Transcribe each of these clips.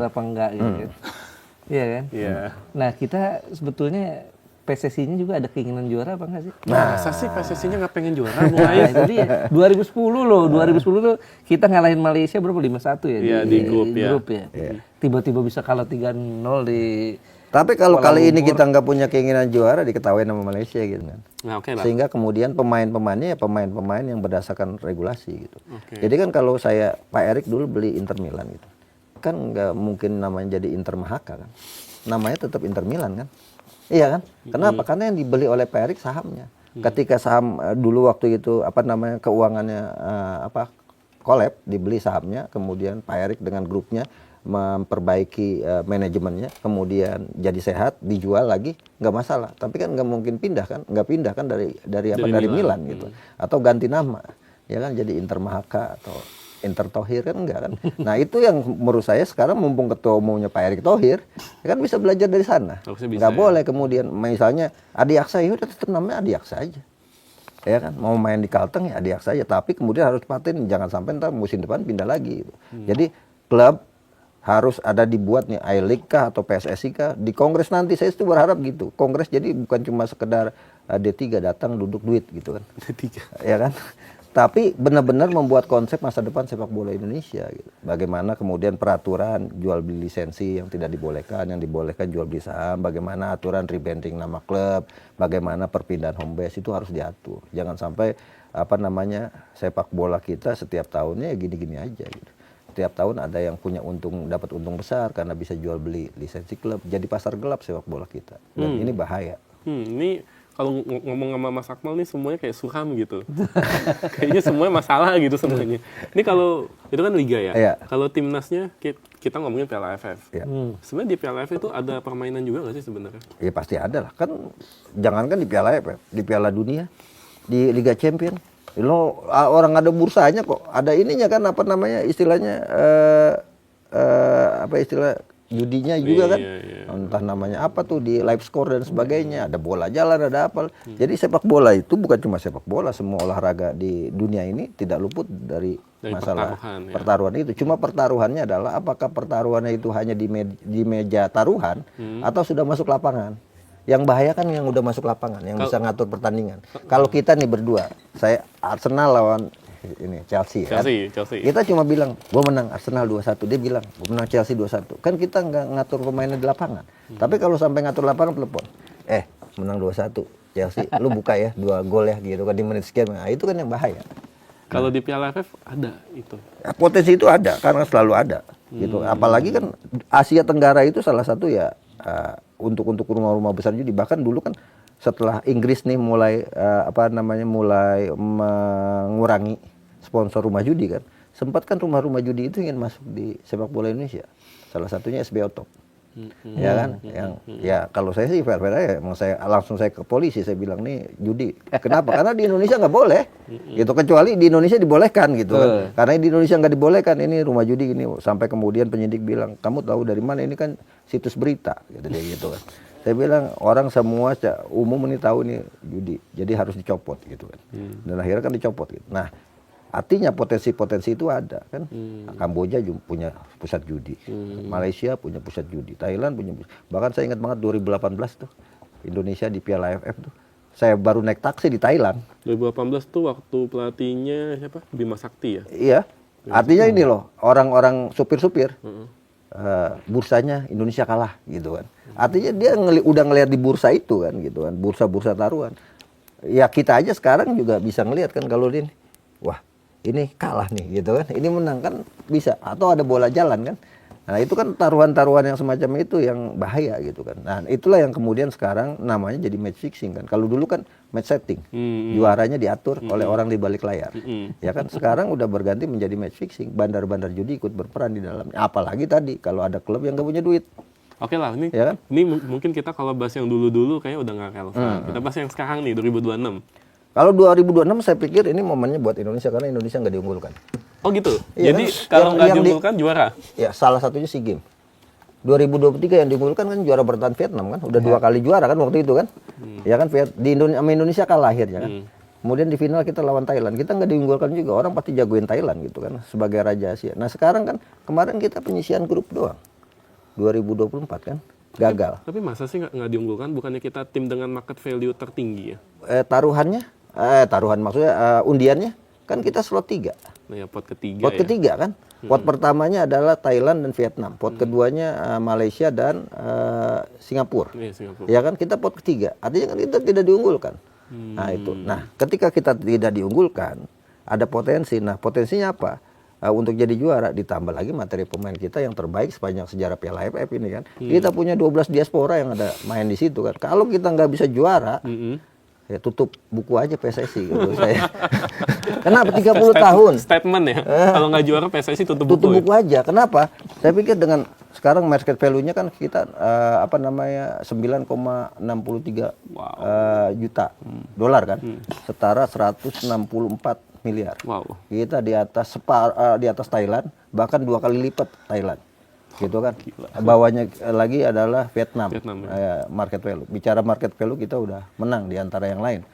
apa enggak gitu kan. Iya kan? Iya. Nah, kita sebetulnya PSSI-nya juga ada keinginan juara apa enggak sih? Masa sih PSSI-nya nggak pengen juara Nah, mulai? itu dia. 2010 loh. 2010 tuh kita ngalahin Malaysia berapa? 5-1 ya? Iya, di grup ya. Tiba-tiba bisa kalah 3-0 di... Tapi kalau Kuala kali ini Lumpur. kita nggak punya keinginan juara, diketawain sama Malaysia gitu kan. Nah, oke lah. Sehingga kemudian pemain-pemainnya ya pemain-pemain yang berdasarkan regulasi gitu. Oke. Jadi kan kalau Pak Erik dulu beli Inter Milan gitu, kan nggak mungkin namanya jadi Inter Mahaka kan. Namanya tetap Inter Milan kan. Iya kan? Kenapa? Karena yang dibeli oleh Pak Erik sahamnya. Ketika saham dulu waktu itu keuangannya collab, dibeli sahamnya, kemudian Pak Erik dengan grupnya memperbaiki manajemennya, kemudian jadi sehat, dijual lagi, nggak masalah. Tapi kan nggak mungkin pindah kan, nggak pindah kan dari Milan gitu, atau ganti nama, ya kan jadi Inter Mahaka atau Inter Thohir kan enggak kan. Nah itu yang menurut saya sekarang mumpung ketua umumnya Pak Erick Thohir, ya kan bisa belajar dari sana. Nggak boleh kemudian misalnya Adi Aksa, ya udah tetap namanya Adi Aksa aja. Ya kan, mau main di Kalteng ya Adi Aksa aja, tapi kemudian harus paten, jangan sampai ntar musim depan pindah lagi gitu. Jadi klub harus ada dibuat nih I-League kah atau PSSI kah di kongres nanti, saya itu berharap gitu. Kongres jadi bukan cuma sekedar D3 datang duduk duit gitu kan. D3. Ya kan? Tapi benar-benar membuat konsep masa depan sepak bola Indonesia gitu. Bagaimana kemudian peraturan jual beli lisensi yang tidak dibolehkan, yang dibolehkan jual beli saham, bagaimana aturan rebranding nama klub, bagaimana perpindahan home base itu harus diatur. Jangan sampai sepak bola kita setiap tahunnya ya gini-gini aja gitu. Setiap tahun ada yang punya dapat untung besar karena bisa jual beli lisensi klub, jadi pasar gelap sepak bola kita. Dan ini bahaya. Ini kalau ngomong sama Mas Akmal nih semuanya kayak suram gitu. Kayaknya semuanya masalah gitu semuanya. Ini kalau itu kan liga ya. Iya. Kalau timnasnya kita ngomongin Piala AFF. Iya. Sebenarnya di Piala AFF itu ada permainan juga nggak sih sebenarnya? Ya pasti ada lah. Kan jangankan di Piala AFF, di Piala Dunia, di Liga Champion. Orang ada bursanya kok. Ada ininya kan istilahnya istilah judinya juga kan. Iya. Entah namanya apa tuh di live score dan sebagainya. Ada bola jalan, ada apa. Jadi sepak bola itu bukan cuma sepak bola, semua olahraga di dunia ini tidak luput dari masalah pertaruhan itu. Cuma pertaruhannya adalah apakah pertaruhannya itu hanya di meja taruhan atau sudah masuk lapangan. Yang bahaya kan yang udah masuk lapangan, yang bisa ngatur pertandingan. Kalau kita nih berdua, saya Arsenal lawan Chelsea. Kita cuma bilang, gue menang Arsenal 2-1. Dia bilang, gue menang Chelsea 2-1. Kan kita nggak ngatur pemainnya di lapangan. Tapi kalau sampai ngatur lapangan, telepon. Menang 2-1 Chelsea, lu buka ya 2 gol ya gitu kan di menit sekian. Nah, itu kan yang bahaya. Kalau di Piala AFF ada itu. Potensi itu ada karena selalu ada gitu. Apalagi kan Asia Tenggara itu salah satu ya untuk rumah-rumah besar judi. Bahkan dulu kan setelah Inggris nih mulai mulai mengurangi sponsor rumah judi kan. Sempat kan rumah-rumah judi itu ingin masuk di sepak bola Indonesia. Salah satunya SBO Top. Ya kan? Ya kalau saya sih fair-fair aja. Saya ke polisi, saya bilang nih judi. Kenapa? Karena di Indonesia nggak boleh. Gitu, kecuali di Indonesia dibolehkan gitu kan. Karena di Indonesia nggak dibolehkan ini rumah judi ini. Sampai kemudian penyidik bilang, "Kamu tahu dari mana? Ini kan situs berita." Gitu kan. Saya bilang orang semua umum ini tahu ini judi. Jadi harus dicopot gitu kan. Dan akhirnya kan dicopot gitu. Nah, artinya potensi-potensi itu ada kan. Kamboja punya pusat judi, Malaysia punya pusat judi, Thailand punya bahkan saya ingat banget 2018 tuh Indonesia di Piala AFF tuh. Saya baru naik taksi di Thailand. 2018 tuh waktu pelatihnya siapa? Bima Sakti ya? Iya. Artinya ini loh, orang-orang supir-supir. Bursanya Indonesia kalah gitu kan. Artinya dia udah ngelihat di bursa itu kan gitu kan, bursa-bursa taruhan. Ya kita aja sekarang juga bisa ngelihat kan kalau ini, wah ini kalah nih gitu kan, ini menang kan bisa, atau ada bola jalan kan. Nah itu kan taruhan-taruhan yang semacam itu yang bahaya gitu kan. Nah itulah yang kemudian sekarang namanya jadi match fixing kan. Kalau dulu kan match setting, juaranya diatur oleh orang di balik layar. Ya kan sekarang udah berganti menjadi match fixing, bandar-bandar judi ikut berperan di dalamnya. Apalagi tadi kalau ada klub yang nggak punya duit. Oke lah, ini, ya kan? Ini mungkin kita kalau bahas yang dulu-dulu kayaknya udah nggak relevan. Kita bahas yang sekarang nih, 2026. Kalau 2026 saya pikir ini momennya buat Indonesia karena Indonesia nggak diunggulkan. Oh gitu? Iya, jadi kan? kalau nggak diunggulkan juara? Ya salah satunya SEA Games. 2023 yang diunggulkan kan juara bertahan Vietnam kan. Udah 2 kali juara kan waktu itu kan. Ya kan di Indonesia kalah akhirnya kan. Kemudian di final kita lawan Thailand. Kita nggak diunggulkan juga. Orang pasti jagoin Thailand gitu kan sebagai raja Asia. Nah sekarang kan kemarin kita penyisian grup doang. 2024 kan gagal. Tapi masa sih nggak diunggulkan? Bukannya kita tim dengan market value tertinggi ya? Taruhan maksudnya undiannya kan kita slot 3. Nah ya pot ketiga Pot ya. ketiga kan. Pot pertamanya adalah Thailand dan Vietnam. Pot keduanya Malaysia dan Singapura. Iya, Singapura. Ya kan kita pot ketiga. Artinya kan kita tidak diunggulkan. Nah itu. Nah ketika kita tidak diunggulkan, ada potensi. Nah potensinya apa? Untuk jadi juara ditambah lagi materi pemain kita yang terbaik sepanjang sejarah Piala AFF ini kan. Kita punya 12 diaspora yang ada main di situ kan. Kalau kita nggak bisa juara, ya tutup buku aja PSSI gitu saya. Kenapa 30 tahun? Statement ya. Kalau nggak juara PSSI tutup Tutup buku. buku aja. Kenapa? Saya pikir dengan sekarang market value-nya kan kita 9,63 juta dolar kan. Setara 164 miliar. Wow. Kita di atas Thailand, bahkan 2 kali lipat Thailand. Gitu kan. Bawahnya lagi adalah Vietnam. Market value. Bicara market value kita udah menang di antara yang lain.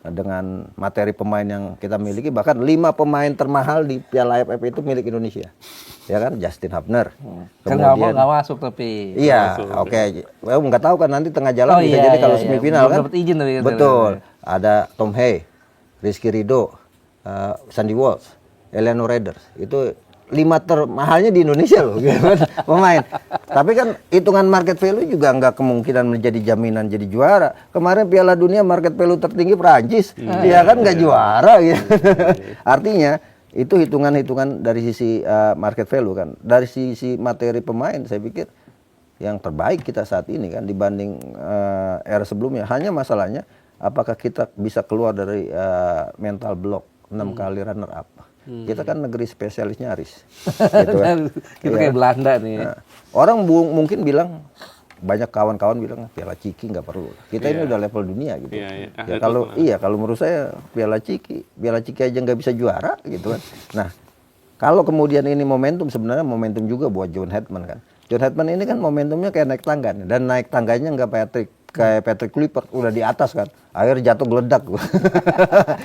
Dengan materi pemain yang kita miliki, bahkan 5 pemain termahal di Piala AFF itu milik Indonesia. Ya kan, Justin Hubner. Kan nggak masuk tapi. Iya, oke. Well, nggak tahu kan nanti tengah jalan bisa jadi kalau semifinal kan. Belum dapat izin tapi. Betul. Ada Tom Hay, Rizky Ridho, Sandy Walsh, Eleanor Raiders. Itu 5 termahalnya di Indonesia loh, gitu kan, pemain. Tapi kan hitungan market value juga nggak kemungkinan menjadi jaminan jadi juara. Kemarin Piala Dunia market value tertinggi Prancis, ya kan nggak juara gitu. Artinya itu hitungan-hitungan dari sisi market value kan. Dari sisi materi pemain saya pikir yang terbaik kita saat ini kan dibanding era sebelumnya. Hanya masalahnya apakah kita bisa keluar dari mental block 6 kali runner up. Kita kan negeri spesialis nyaris. Gitu kan. Kita kayak Belanda nih. Nah, orang mungkin bilang, banyak kawan-kawan bilang Piala Ciki nggak perlu. Kita ini udah level dunia gitu. Ya, kalau menurut saya Piala Ciki aja nggak bisa juara gitu kan. Nah, kalau kemudian ini momentum, sebenarnya momentum juga buat John Hedman kan. John Hedman ini kan momentumnya kayak naik tangga nih. Dan naik tangganya nggak kayak Patrick Kluivert udah di atas kan, akhirnya jatuh geledak.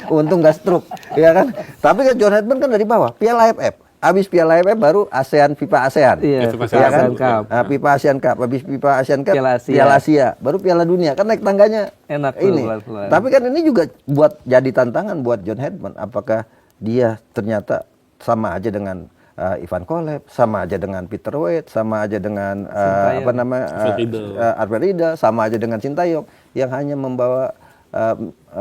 Untung nggak stroke, ya kan. Tapi kan John Hedman kan dari bawah, Piala AFF, habis Piala AFF baru FIFA ASEAN, Iya, ya kan. Cup. Nah, FIFA ASEAN Cup, habis FIFA ASEAN Cup, Piala Piala Asia, baru Piala Dunia, kan naik tangganya Enak tuh, ini. pelan-pelan. Tapi kan ini juga buat jadi tantangan buat John Hedman, apakah dia ternyata sama aja dengan Ivan Kolev, sama aja dengan Peter Wade, sama aja dengan Alfred Riedel, sama aja dengan Sintayong yang hanya membawa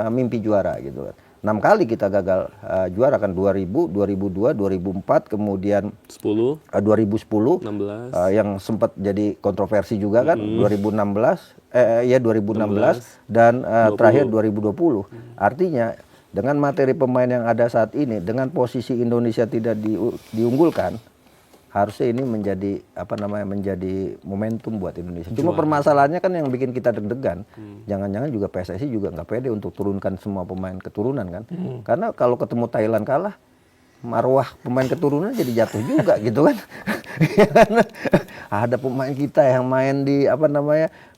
mimpi juara gitu kan. 6 kali kita gagal juara kan, 2000, 2002, 2004, kemudian 2010 16. yang sempat jadi kontroversi juga kan, 2016 dan terakhir 2020. Artinya dengan materi pemain yang ada saat ini, dengan posisi Indonesia tidak diunggulkan, harusnya ini menjadi menjadi momentum buat Indonesia. Cuma permasalahannya kan yang bikin kita deg-degan, jangan-jangan juga PSSI juga nggak pede untuk turunkan semua pemain keturunan kan. Karena kalau ketemu Thailand kalah, marwah pemain keturunan jadi jatuh juga gitu kan. Ada pemain kita yang main di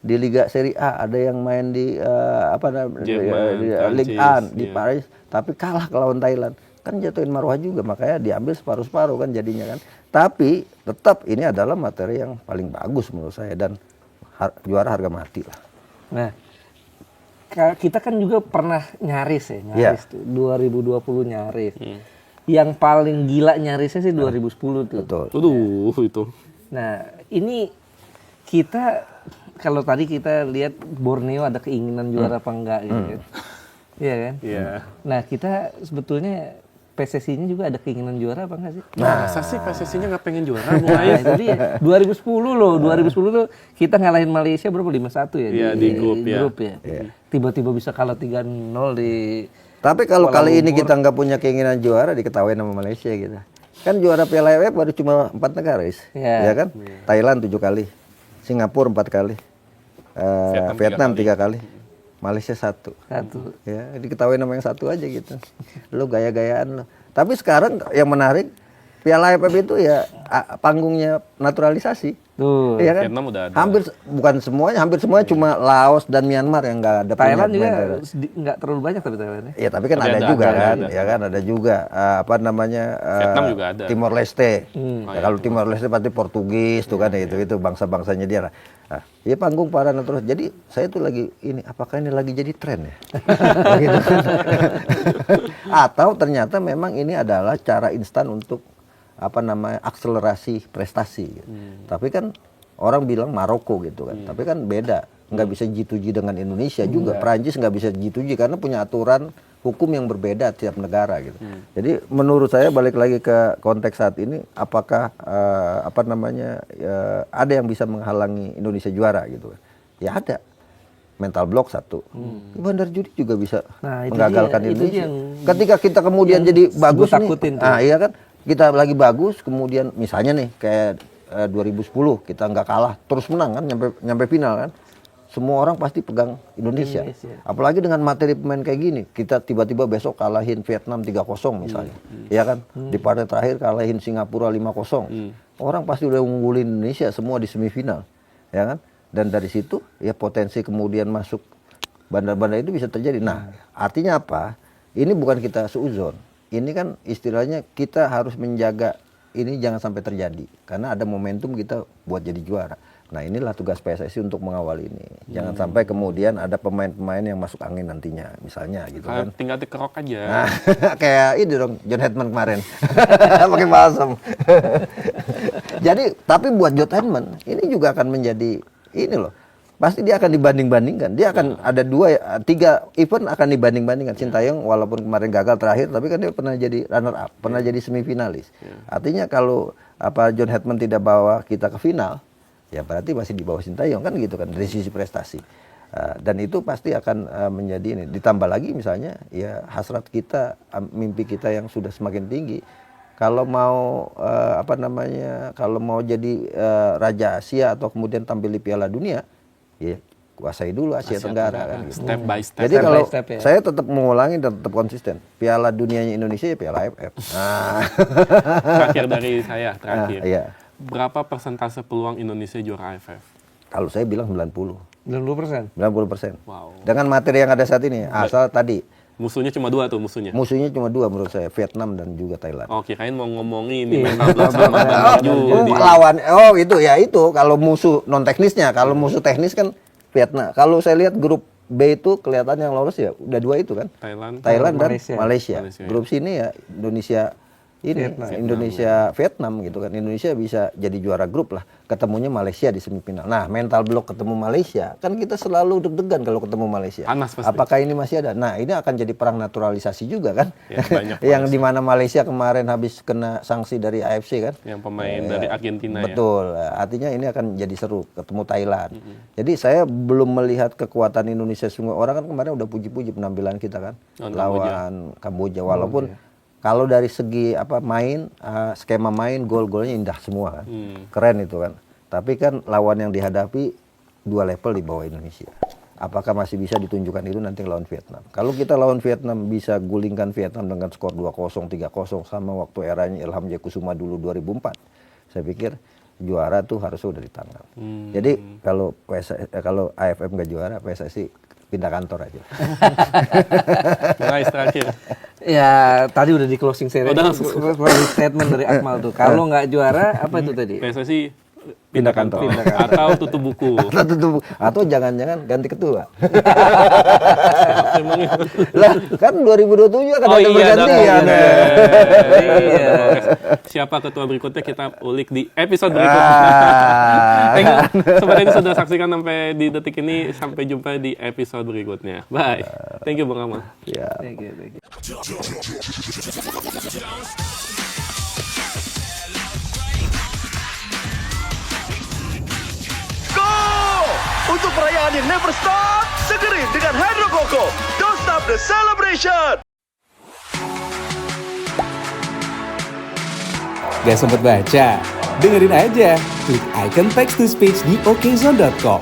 di Liga Serie A, ada yang main di Ligue 1 di Paris, tapi kalah lawan Thailand. Kan jatuhin marwah juga, makanya diambil separuh-separuh kan jadinya kan. Tapi tetap ini adalah materi yang paling bagus menurut saya dan juara harga mati lah. Nah, kita kan juga pernah nyaris tuh 2020 nyaris. Yang paling gila nyarisnya sih 2010 tuh. Betul. Aduh, itu. Nah, ini kita kalau tadi kita lihat Borneo ada keinginan juara apa enggak gitu kan. Iya kan? Iya. Nah, kita sebetulnya PSSI-nya juga ada keinginan juara apa enggak sih? Masa sih PSSI-nya nggak pengen juara? Nah, itu dia. 2010 loh. 2010 tuh kita ngalahin Malaysia berapa? 5-1 ya? Iya, di grup ya. Tiba-tiba bisa kalah 3-0 di... Tapi kalau kali ini kita nggak punya keinginan juara, diketawain sama Malaysia gitu. Kan juara Piala AFF baru cuma 4 negara, ya kan? Thailand 7 kali, Singapura 4 kali, Vietnam 3 kali, Malaysia 1. Ya, diketawain sama yang 1 aja gitu. Lo gaya-gayaan lo. Tapi sekarang yang menarik, Piala AFF itu ya panggungnya naturalisasi. Tuh. Iya kan? Vietnam udah ada. Hampir hampir semuanya cuma Laos dan Myanmar yang nggak ada Thailand punya juga pemain. nggak terlalu banyak tapi Thailand ya. Ya tapi kan Tapi ada ada, juga ada, kan, ada. ya kan ada juga apa namanya Vietnam juga ada. Timor Leste. Oh, Ya, iya, kalau Timor Leste pasti Portugis tuh kan itu bangsa-bangsanya dia. Nah, ya panggung para naturalisasi. Jadi saya tuh lagi ini apakah ini lagi jadi tren ya? Gitu kan. Atau ternyata memang ini adalah cara instan untuk apa namanya akselerasi prestasi. Gitu. Tapi kan orang bilang Maroko gitu kan, tapi kan beda, nggak bisa G2G dengan Indonesia juga. Perancis nggak bisa G2G karena punya aturan hukum yang berbeda tiap negara gitu. Jadi menurut saya balik lagi ke konteks saat ini, apakah apa namanya ada yang bisa menghalangi Indonesia juara gitu? Ya ada. Mental block satu, bandar judi juga bisa Nah, itu menggagalkan dia, itu Indonesia. yang- Ketika kita kemudian jadi bagus nih, takutin tuh. nah iya kan, kita lagi bagus, kemudian misalnya nih kayak 2010 kita nggak kalah, terus menang kan, nyampe final kan, semua orang pasti pegang Indonesia. Apalagi dengan materi pemain kayak gini, kita tiba-tiba besok kalahin Vietnam 3-0 misalnya, ya kan, di partai terakhir kalahin Singapura 5-0, orang pasti udah unggulin Indonesia semua di semifinal, ya kan. Dan dari situ ya potensi kemudian masuk bandar-bandar itu bisa terjadi. Nah, artinya apa? Ini bukan kita seuzon. Ini kan istilahnya kita harus menjaga ini jangan sampai terjadi. Karena ada momentum kita buat jadi juara. Nah, inilah tugas PSSI untuk mengawal ini. Jangan sampai kemudian ada pemain-pemain yang masuk angin nantinya, misalnya gitu kan. Tinggal dikerok aja. Nah, kayak ini dong John Hedman kemarin. Pakai balsam. Jadi, tapi buat John Hedman ini juga akan menjadi ini loh, pasti dia akan dibanding-bandingkan. Dia akan ada 3 event akan dibanding-bandingkan. Sintayong walaupun kemarin gagal terakhir, tapi kan dia pernah jadi runner up, pernah jadi semifinalis. Artinya kalau John Hedman tidak bawa kita ke final, ya berarti masih di bawah Sintayong kan gitu kan dari sisi prestasi. Dan itu pasti akan menjadi ini. Ditambah lagi misalnya ya hasrat kita, mimpi kita yang sudah semakin tinggi. Kalau mau apa namanya, kalau mau jadi Raja Asia atau kemudian tampil di Piala Dunia, ya kuasai dulu Asia Tenggara kan. Gitu. Step by step. Jadi Step by kalau step, ya. saya tetap mengulangi dan tetap konsisten, Piala Dunianya Indonesia ya Piala AFF. Nah, Terakhir dari saya, terakhir. iya. Berapa persentase peluang Indonesia juara AFF? Kalau saya bilang 90%. 90%. 90%. Wow. Dengan materi yang ada saat ini, asal tadi Musuhnya cuma 2 tuh musuhnya. musuhnya cuma 2 menurut saya, Vietnam dan juga Thailand. Oh, kirain mau ngomongin ini mental block sama bandar judi. Lawan itu kalau musuh non teknisnya, kalau musuh teknis kan Vietnam. Kalau saya lihat grup B itu kelihatan yang lolos ya udah 2 itu kan. Thailand. Dan Malaysia. Malaysia. Malaysia, Grup sini ya Indonesia Indonesia Vietnam gitu kan. Indonesia bisa jadi juara grup lah. Ketemunya Malaysia di semifinal. Nah, mental block ketemu Malaysia, kan kita selalu deg-degan kalau ketemu Malaysia. Panas pasti. Apakah ini masih ada? Nah, ini akan jadi perang naturalisasi juga kan. Ya, banyak yang di mana Malaysia kemarin habis kena sanksi dari AFC kan. Yang pemain dari Argentina ya. Betul. Artinya ini akan jadi seru ketemu Thailand. Jadi saya belum melihat kekuatan Indonesia semua. Orang kan kemarin udah puji-puji penampilan kita kan lawan Kamboja. Walaupun kalau dari segi skema main gol-golnya indah semua kan. Keren itu kan. Tapi kan lawan yang dihadapi 2 level di bawah Indonesia. Apakah masih bisa ditunjukkan itu nanti lawan Vietnam? Kalau kita lawan Vietnam bisa gulingkan Vietnam dengan skor 2-0, 3-0 sama waktu eranya Ilham Jakusuma dulu 2004. Saya pikir juara tuh harusnya udah di tangan. Jadi kalau AFF nggak juara, PSSI pindah kantor aja. Nice, terakhir. Ya, tadi udah di closing Udah langsung. statement dari Akmal tuh. Kalau nggak juara, apa itu tadi? PSSI pindah kantor. Atau tutup buku. Atau jangan-jangan ganti ketua. Emang itu. Lah, kan 2027 akan ada pergantian. Iya. Siapa ketua berikutnya kita ulik di episode berikutnya. Thank you. Sobat ini sudah saksikan sampai di detik ini. Sampai jumpa di episode berikutnya. Bye. Thank you Bang Amal. Ya. Thank you. Untuk perayaan yang never stop, segerin dengan Hydro Coco. Don't stop the celebration. Gak sempet baca? Dengerin aja. Klik icon text to speech di okezone.com.